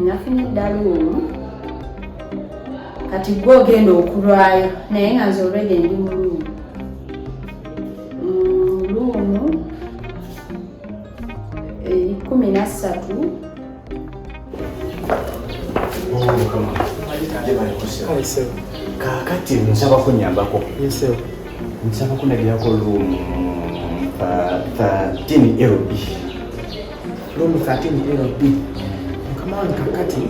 Nafunye eddaluumu kati gwe ogenda okulwayo naye nga nze olwedde ndi mu luumu. Luumu 13. Kakati nsaba kunyambako. Nsaba kunagirako luumu 13 LB. Luumu 13 LB. Mukama wange kakati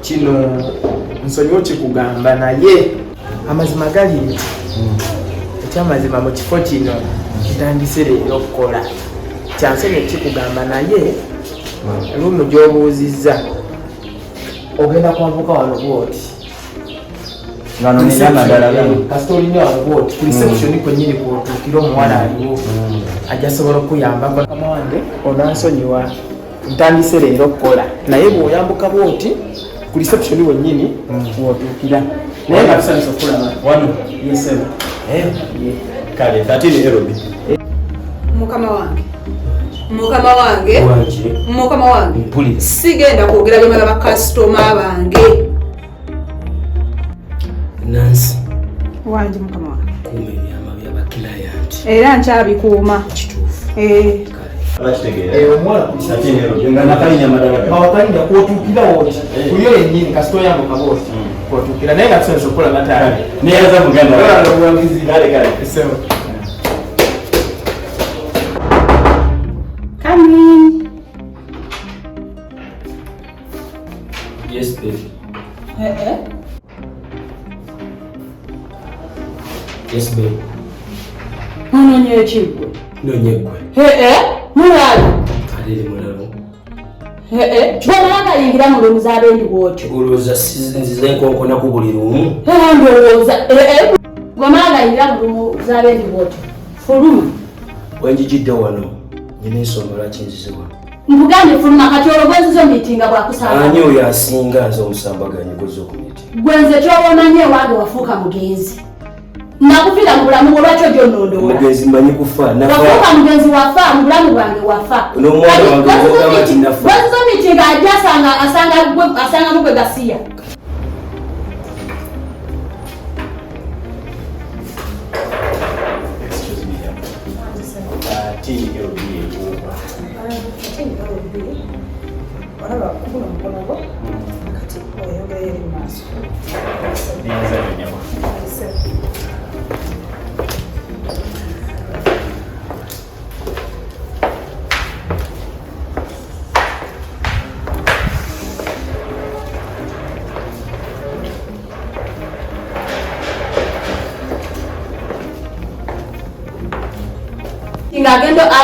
kino nsonyiwo kikugamba naye amazima gali nti ekyamazima mu kifo kino kitandise leero okukola. Kyansonyi kikugamba naye luumu gy'obuuzizza ogenda kwambuka wano bwoti. Kasita olina wano bwoti ku reception kwennyini kw'otuukira omuwala aliwo ajja sobola okuyambako. Mukama wange onansonyiwa ntandise leero okukola naye bw'oyambuka bwoti ku reception wennyini w'otuukira naye nga tusanyusa okulaba wano yesebo kale 13 LB. Mukama wange sigenda kwogera byomala bakasitoma bange. Nansi Wangi mukama wange. Kuuma ebyama by'abakilayanti. Era nkyabikuuma. Kituufu. omuwala bawakalinya kwotuukira woti kuyo yennyini kasita oyambuka bwoti kwotuukira naye nga tusanyusa okukola mataali neyaza muganda Come in. Yes, baby. Yes, baby. Nonye ekigwe. Nonye gwe. Mulala. Kalere mulalo. Bw'omala yingira mu luumu z'abendi bw'otyo. Olowooza nzize nkonkona ku buli lumu. Ndowooza. Bw'omala yingira mu luumu z'abendi bw'otyo. Fuluma. Wenjigidde wano nyina ensonga lwaki nzize wano. Nkugambye fuluma kati olowooza miitinga bwakusanga. Ani oyo asinga nze Omusambaganyi gwoza okumiitinga. Gwe nze ky'owoomanye ewange wafuuka mugenzi. Nakufira mu bulamu lwakyo gy'onondoola. Mugenzi mmanyi kufa. Wafuuka mugenzi wafa mu bulamu bwange wafa. N'omwana wange ogamba nti nafa. Wazizo miitinga ajja asanga mu gwe gasiya.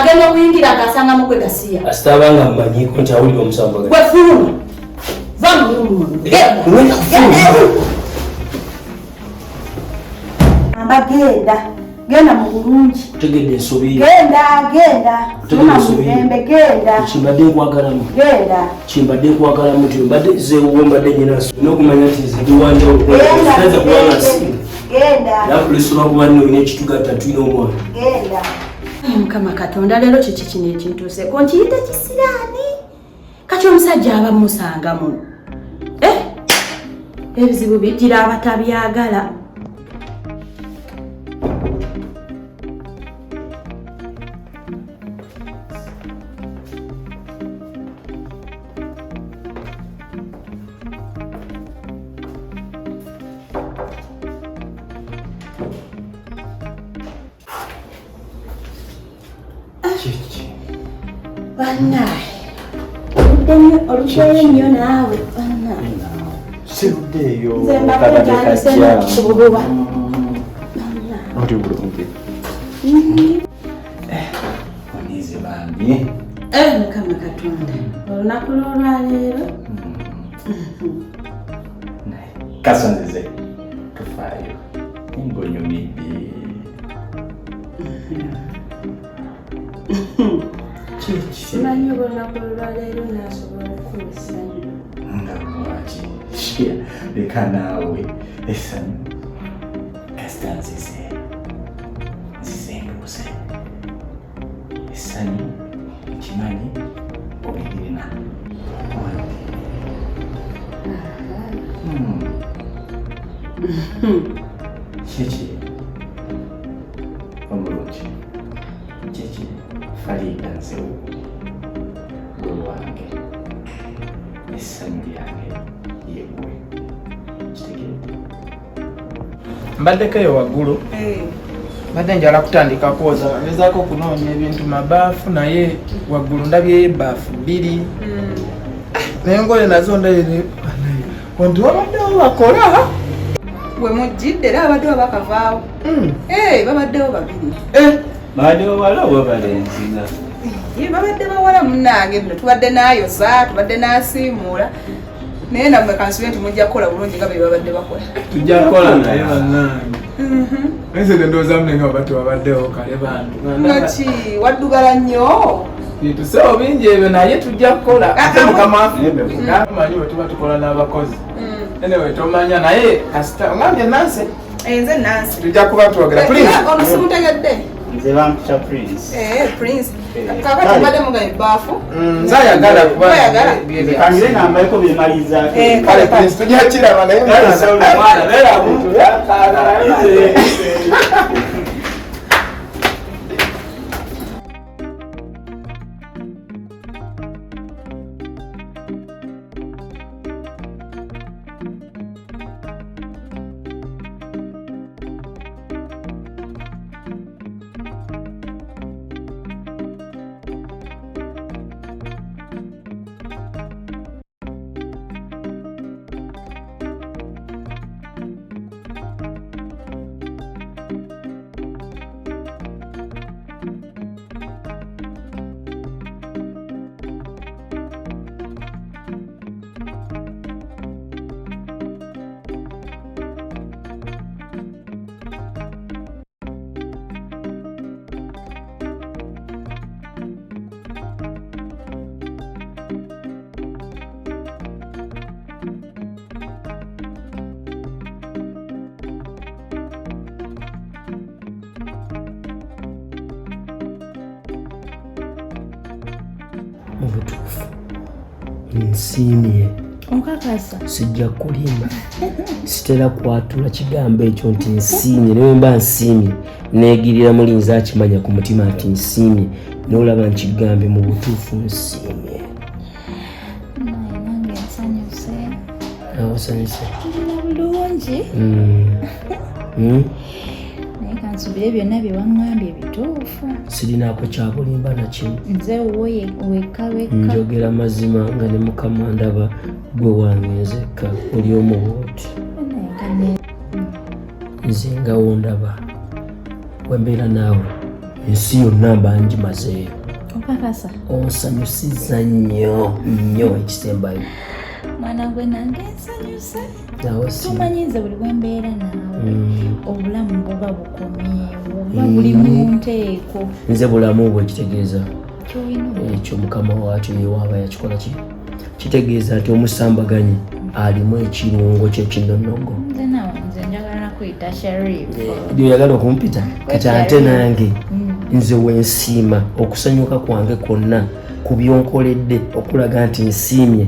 Agenda okuyingira akasanga mu gwe gasiya. Kasita abanga mmanyiko nti awulira Omusambaganyi. Gwe fuluma. Va mu luumu. Genda mu bulungi. Tegedde ensobi. Genda. Tuma mulembe genda. Kimbadde nkwagalamu. Genda. Kimbadde nkwagalamu nti mbadde zeewo mbadde nyinaso. N'okumanya nti nze ndiwanja Genda. Nakulisula kuba nno n'ekitugatta tulina omwana. Genda. Mukama Katonda leero kiki kino ekintuuseeko nkiyita kisiraani. Kati omusajja aba musangamu. Ebizibu bijjira abatabyagala. Olukere nnyo naawe siruddeeyo nze mbakojjandise kubuguba oti bulungi oniize bambi Mukama Katonda olunaku lw'olwaleero kasonzize tufaayo ng'onyumidde simanyi oba olunaku lw'olwaleero naasobola okukuwa essanyu nga lwaki leka naawe essanyu kasita nzize nduuse essanyu ekimanyi obigirina Kiki omulungi kiki falinga nzewo gwe wange essanyu lyange yegwe kitegeredde. Mbaddeko eyo waggulu mbadde njala kutandika kwoza ngezaako okunoonya ebintu mabaafu naye waggulu ndabyeyo ebbaafu 2 naye engoye nazo ndabye wanti wabaddewo bakola we mujjidde era babaddewo bakavaawo babaddewo 2 babadde bawala oba balenzi babadde bawala munnange bino tubadde nayosa tubadde nasiimuula naye nammwe kansube nti mujja kukola bulungi nga be babadde bakola tujja kukola naye bannange naye ndowooza munenga babadde babaddewo kale bantu noki waddugala nnyo bitusewo bingi ebyo naye tujja kukola ate mukama amanyi bwe tuba tukola n'abakozi enewe tomanya naye kasita ongambye nansi nze nansi tujja kuba twogera ono simutegedde nze bamputa Prince. Prince kakati mbadde muganya ebbaafu nzayagala kangire nambaliko byemaliza kale Prince tujja kiraba naye mwana beera muntu Mubutuufu nsiimye Onkakasa sijja kulimba sitera kwatula kigambo ekyo nti nsiimye naye mba nsiimye neegirira mulinzi akimanya ku mutima nti nsiimye n'olaba nkigambe mu butuufu nsiimye. nange nsanyuse Osanyuse bulungi naye kansubire byonna bye waŋŋambye bituufu sirinaako kyabulimba nakimu nze wekka njogera mazima nga ne mukama ndaba gwe wange nzekka oli omu bwoti nze nga wondaba wembeera naawe ensi yonna mba ngimazeeyo. Okakasa onsanyusiza nnyo nnyo ekisembayo mwana gwe nange nsanyuse nawe tumanyize buli bwembeera naawe obulamu buba bukomyewo buba buli mu nteeko nze bulamu bwe kitegeeza kyolina ekyo mukama waakyo yewaaba yakikola ki kitegeeza nti omusambaganyi alimu ekirungo ky'ekinonogo. nze njagala nakuyita sherifu byoyagala okumpita kati ate nange nze wensiima okusanyuka kwange kwonna ku byonkoledde okulaga nti nsiimye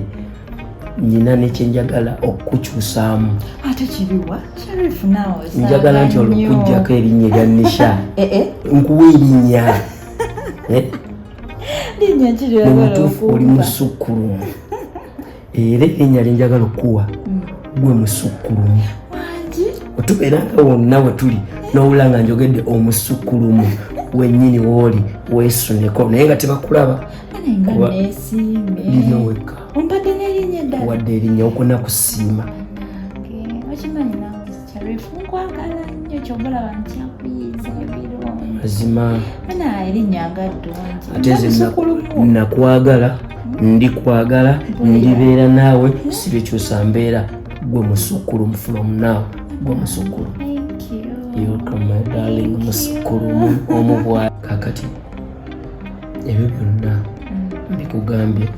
nyina nekyenjagala okukyusaamu. ate kiriwa sherifu naawe njagala nti olwokujjako erinnya erya nisha nkuwa erinnya linnya mutuufu oli musukkulumu era erinnya lyenjagala okuwa gwe musukkulumu otubeeranga wonna we tuli n'owula nga njogedde omusukkulumu wennyini wooli weesuneko naye nga tebakulaba lino wekka ompadde n'erinnya ddala wadde erinnya okuna kusiima. okimanyi nawe sherifu nkwagala nnyo kyogolaba nkyakuyiza ebirungi mazima ana erinnya nga ate ddungi ze nakwagala ndikwagala ndibeera naawe sibikyusa mbeera gwe musukkulumu from now gwe musukkulumu. Welcome my darling musukkulumu omubwa. Kakati ebyo byonna mbikugambye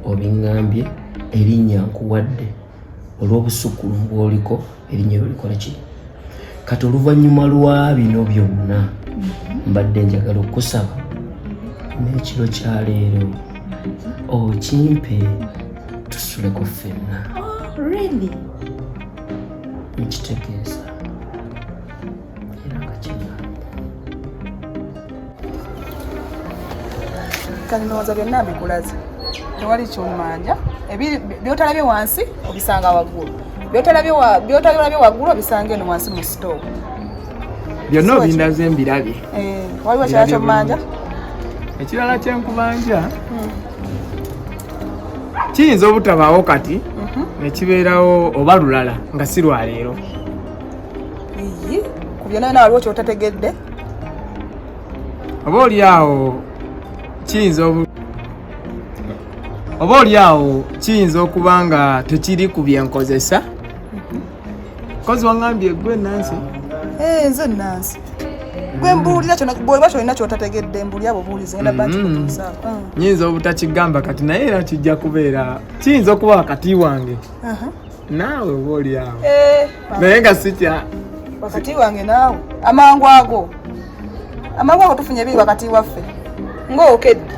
obiŋŋambye erinnya nkuwadde olw'obusukkulumu bw'oliko erinnya likola ki. Kati oluvannyuma lwa bino byonna mbadde njagala okusaba n'ekiro kya leero okimpe tusuleko ffenna. nkitegeeza era nga kigamba kati ndowooza byonna mbikulaze tewali kyomanja byotalabye wansi obisanga waggulu byotalabye waggulu obisanga eno wansi mu sitoovu byonna obindaze mbirabye waliwo kirala kyommanja ekirala kyenkubanja kiyinza obutabaawo kati nekibeerawo oba lulala nga si lwaleero ku byonna byonna waliwo kyotategedde oba oliawo kiyinza okuba nga tekiri ku byenkozesa kozi waŋŋambye gwe Nansi nze Nansi gwe mbuulira bwoliba kyolina kyotategedde mbuulira bubuulize ngenda banti kutuusaako nyinza obutakigamba kati naye era kijja kubeera kiyinza okuba wakati wange naawe oba oliawo naye nga sikya wakati wange naawe amangu ago tufunye ebiri wakati waffe ng'okedde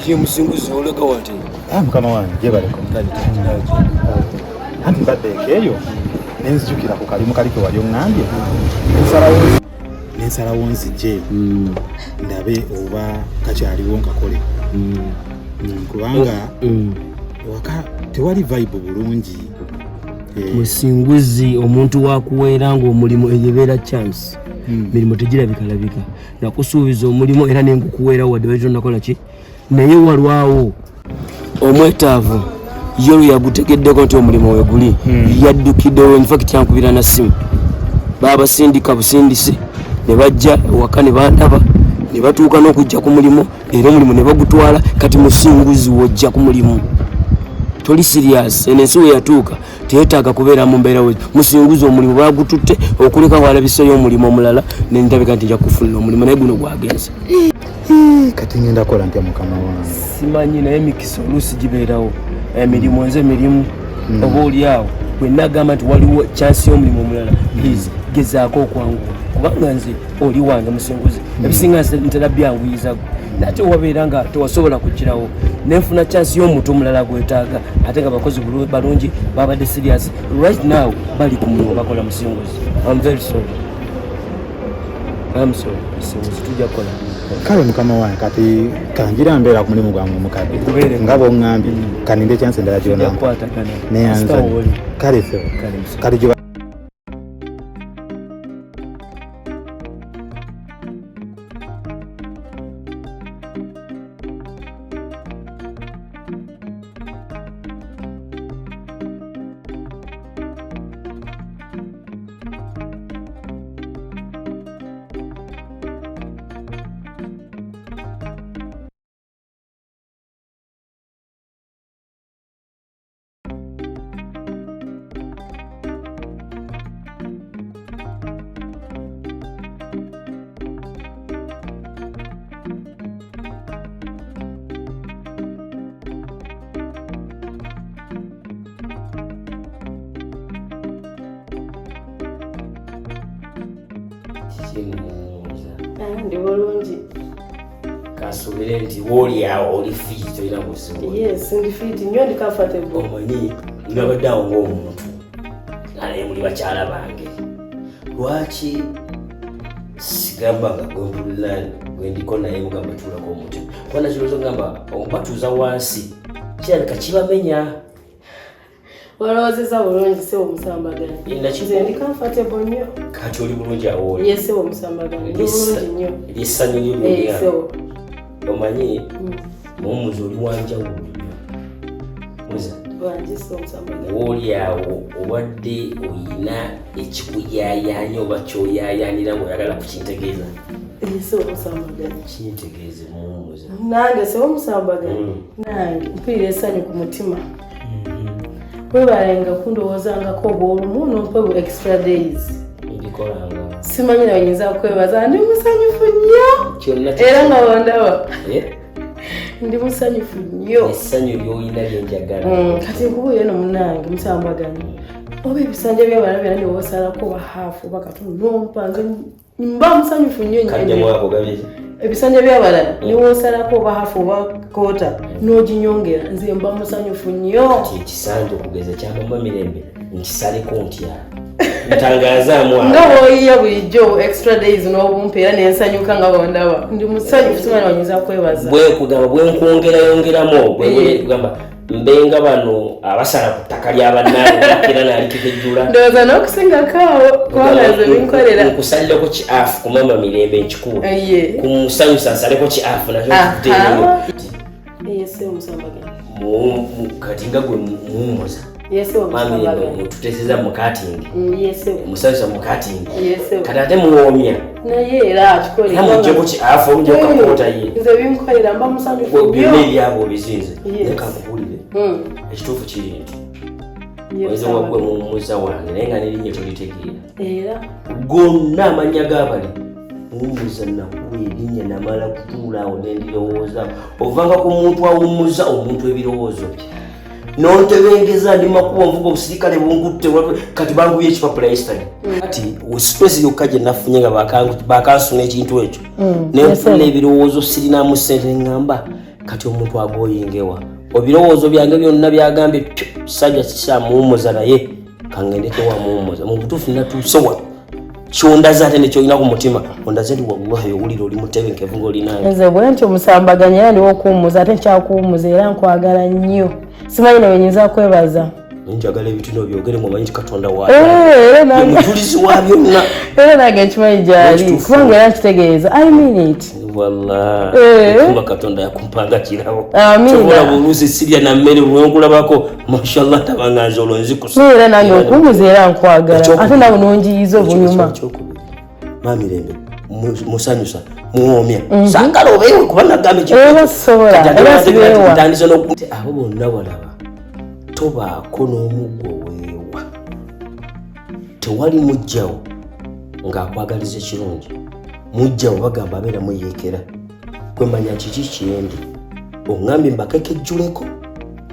kiki omusinguzi olaga wate mukama wange gyebaleka anti mbadde ekeeyo nenzijukira ku kalimu kali ke wali oŋŋambye nensalawo nzije ndabe oba kakyaliwo nkakole kubanga waka tewali vibe bulungi musinguzi omuntu wakuweera ng'omulimu eyebeera chance mirimu tegirabikalabika nakusuubiza omulimu era nengukuweera wadde waizo nakola ki naye walwawo omwetaavu yo lweyagutegeddeko nti omulimu weguli yaddukiddewo infact yankubira na simu baabasindika busindisi ne bajja ewaka ne bandaba ne batuuka n'okujja ku mulimu era omulimu ne bagutwala kati musinguzi wojja ku mulimu toli serious eno ensi weyatuuka teetaaga kubeera mu mbeera we musinguzi omulimu bagututte okuleka walabiseyo omulimu omulala nendabika nti nja kufunira omulimu naye guno gwagenze kati ngenda kola ntya mukama wange simanyi naye emikisa oluusi gibeerawo emirimu nze mirimu oba oliawo bwenagamba nti waliwo chansi y'omulimu omulala please gezaako okwangu kubanga nze oli wange musinguzi ebisinga ntera byanguyizago nate wabeera nga tewasobola kugirawo nenfuna chansi y'omuntu omulala gwetaaga ate nga bakozi balungi babadde serious right now bali ku mulimu bakola musinguzi. I'm very sorry. I'm sorry musinguzi tujja kukola kale mukama wange kati kanjira mbeera ku mulimu gwange omukadde nga bw'oŋŋambye kaninde chansi endala gyonampa neyanza kale ffe kale ndi bulungi kasubire nti woliawo oli fit olina musingo yes ndi fit nnyo ndi comfortable omanyi nabaddeawo ng'omuntu naye muli bakyala bange lwaki sigambanga gwempulira gwendiko naye mugamba tuulako omutima kubana kirozo ngamba obatuuza wansi kirabika kibamenya Walowozeza bulungi se Omusambaganyi. Nze ndi comfortable nnyo. Kati oli bulungi awo. Yes, se Omusambaganyi. Ndi bulungi nnyo. Lisanyu lyo buli ya. Omanyi muwummuza oli wanjawulo nnyo. Muza. Wangi se Omusambaganyi. Oli awo obadde oyina ekikuyayaanya oba kyoyaayaanira ng'oyagala kukintegeeza. Se Omusambaganyi. Kintegeeze muwummuza. Nange se Omusambaganyi. Nange mpulira essanyu ku mutima. Webalenga kundowoozangako obw'olumu n'ompa extra days. Ndikolanga. Simanyi nawe nyinza kwebaza ndi musanyufu nnyo. Era nga wandaba. Ndi musanyufu nnyo. Essanyu ly'olina lyenjagala. Kati nkubuulire eno munnange Omusambaganyi. Oba ebisanja by'abalala byonna ne wosalako ba hafu oba katono n'ompa nze mba musanyufu nnyo. Kaddemu ako gabiri. Ebisanja by'abalala ne wosalako ba hafu oba koota n'oginyongera nze mba musanyufu nnyo. Kati ekisanja okugeza kyamama Mirembe nkisaleko ntya. Ntangazaamu awo. Nga bw'oyiya bulijjo extra days n'obumpa era n'ensanyuka nga bw'ondaba. Ndi musanyufu simanyi wanyinza kwebaza. Bwekugamba bwenkwongerayo bwekugamba mbenga bano abasala ku ttaka ly'abannaabwe era nalikikejjula. Ndowooza n'okusingako awo kubanga nze binkolera. Nkusalireko kiafu ku mama Mirembe nkikuwa. Ku musanyusa nsaleko kiafu nakyo kikuteeyo. Yese Omusambaganyi. Kati nga gwe muwummuza. Yese Omusambaganyi. Tuteeseza mu katingi. Yese. Musanyusa mu katingi. Yese. Kati ate muwoomya. Naye era akikolera. Namuggyeko kiafu oluggyeko kakoota ye. Nze binkolera mba musanyufu nnyo. Byonna ebyabo obizinze. Leka nkubuulire. Ekituufu kiri nti. Oyinza wagwe muwummuza wange naye nga n'erinnya tolitegeera. Era. Gonna amannya g'abali. Muwummuza nakuwa erinnya namala kutuula awo n'endirowooza. Ovanga ku muntu awummuza omuntu ebirowoozo bye. Nontebengeza ndi makuba nvuga obusirikale bungutte kati bangubye ekipapula yesterday. Kati space yokka gye nafunye nga bakansuna ekintu ekyo. Nenfuna ebirowoozo sirinamu ssente ngamba kati omuntu agoyingewa. Ebirowoozo byange byonna byagambye sajja kikyamuwummuza naye kangendeko wamuwummuza. Mu butuufu natuusewa kyondaza ate nekyoyina ku mutima ondaze ndi wallahi owulira oli mutebenkevu ng'olinange. Nze bwe ntyo Omusambaganyi era ndiwo okuwummuza ate nkyakuwummuza era nkwagala nnyo. Simanyi nawe nyinza kwebaza. Njagala ebitino byogere ng'omanyi nti Katonda waayo. Mujulizi wa byonna. Era nange nkimanyi gy'ali kubanga era nkitegeeza. I mean it. Wallahi. Kumba Katonda yakumpanga kirabo. Amina. Kyobola buluzi sirya na mmere bwenkulabako mashallah tabanga nzolo nzikusa. Era nange okuwummuza era nkwagala. Ate nawe n'onjiyiza obunyuma. Mami Mirembe musanyusa muwoomya. Saagala obeewe kuba nagambe kyo. Era sobola. Era sibeewa. Ntandise n'okuti abo bonna walaba. Tobaako n'omuggo weewa. Tewali mujjawo ng'akwagaliza ekirungi. Mujjawo bagamba abeera muyeekera. Gwe manya kiki kyendi. Oŋŋambye mbakekejjuleko.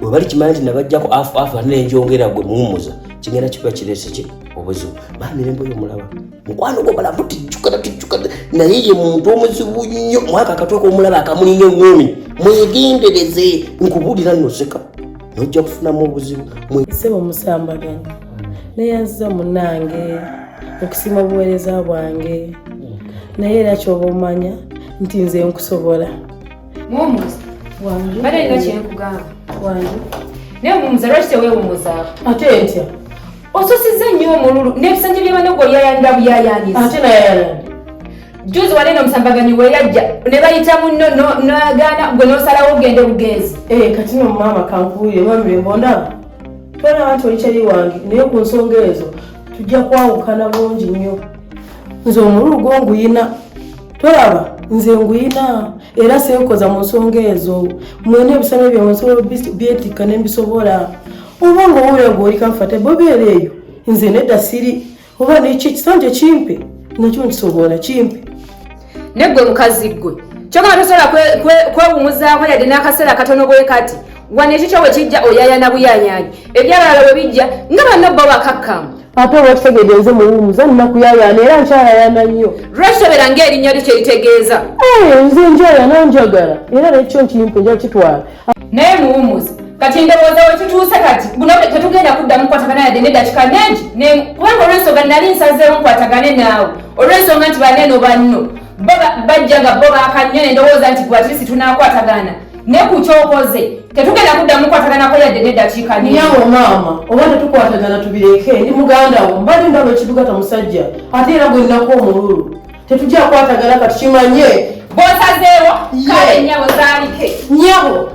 Bwe bali kimanyi nti nabajjako afu ate n'enjongera gwe muwummuza. Kigenda kiba kireese ki obuzibu. Mami Mirembe oyo mulaba. Mukwano gwo balamu tijjukana. Naye ye muntu omuzibu nnyo. Mwaka akatweko omulaba akamulinga eŋŋoomi. Mwegendereze. Nkubuulira nnoseka. Nojja kufunamu obuzibu. Ssebo Omusambaganyi. Neyanziza munnange okusiima obuweereza bwange. Naye era kyoba omanya nti nze nkusobola. Muwummuza. Wange. Bale ina kyenkugamba. Wange. Naye muwummuza lwaki teweewummuzaako? Ate ntya? Ososizza nnyo omululu n'ebisanja by'abanne gw'oyayanira buyayanyiza. Ate nayayanira. Juzi wali Omusambaganyi we yajja ne bayita munno n'agaana gwe n'osalawo ogende bugenzi. Kati no mama kankubuulire Mami Mirembe ondaba. Tolaba nti oli kyali wange naye ku nsonga ezo tujja kwawukana bulungi nnyo. Nze omululu gwo nguyina. Tolaba nze nguyina era senkoza mu nsonga ezo. Mwene ebisanja byammwe nsobola byetikka ne mbisobola. Oba ng'owulira ng'oli comfortable obeera eyo. Nze nedda siri. Oba n'eki ekisanja kimpe nakyo nkisobola kimpe. Neggwe mukazi ggwe. Kyokka tosobola kwewummuzaako yadde n'akaseera katono bwe kati. Wano ekikyo bwe kijja oyayana buyayanyi. Ebyabalala bwe bijja nga banno bo bakakkamu. Ate oba kitegeeza muwummuza nina kuyayana era nkyayayana nnyo. Lwaki tobeera ng'erinnya lyo kyeritegeeza? Nze njayana njagala era nekyo nkimpe nja kitwala. Naye muwummuza. Kati ndowooza we tutuuse kati guno tetugenda kuddamu kukwatagana yadde n'eddakiika negi kubanga olw'ensonga nali nsazeewo nkwatagane naawe olw'ensonga nti baneno banno bajja nga bo baakannyo ne ndowooza nti gwe atirisi tunaakwatagana ne ku kyokoze tetugenda kuddamu kwataganako yadde neddakiika nyawo maama oba tetukwatagana tubireke ndi muganda wo mbali ndaba ekibugata musajja ate era gwe nnako omululu tetujja kwatagana kati kimanye bw'osazeewo kale nnyabo zaalike nyawo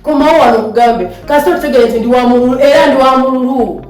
komawo wano kugambe kasita otutegere nti ndi wa mululu era ndi wa mululu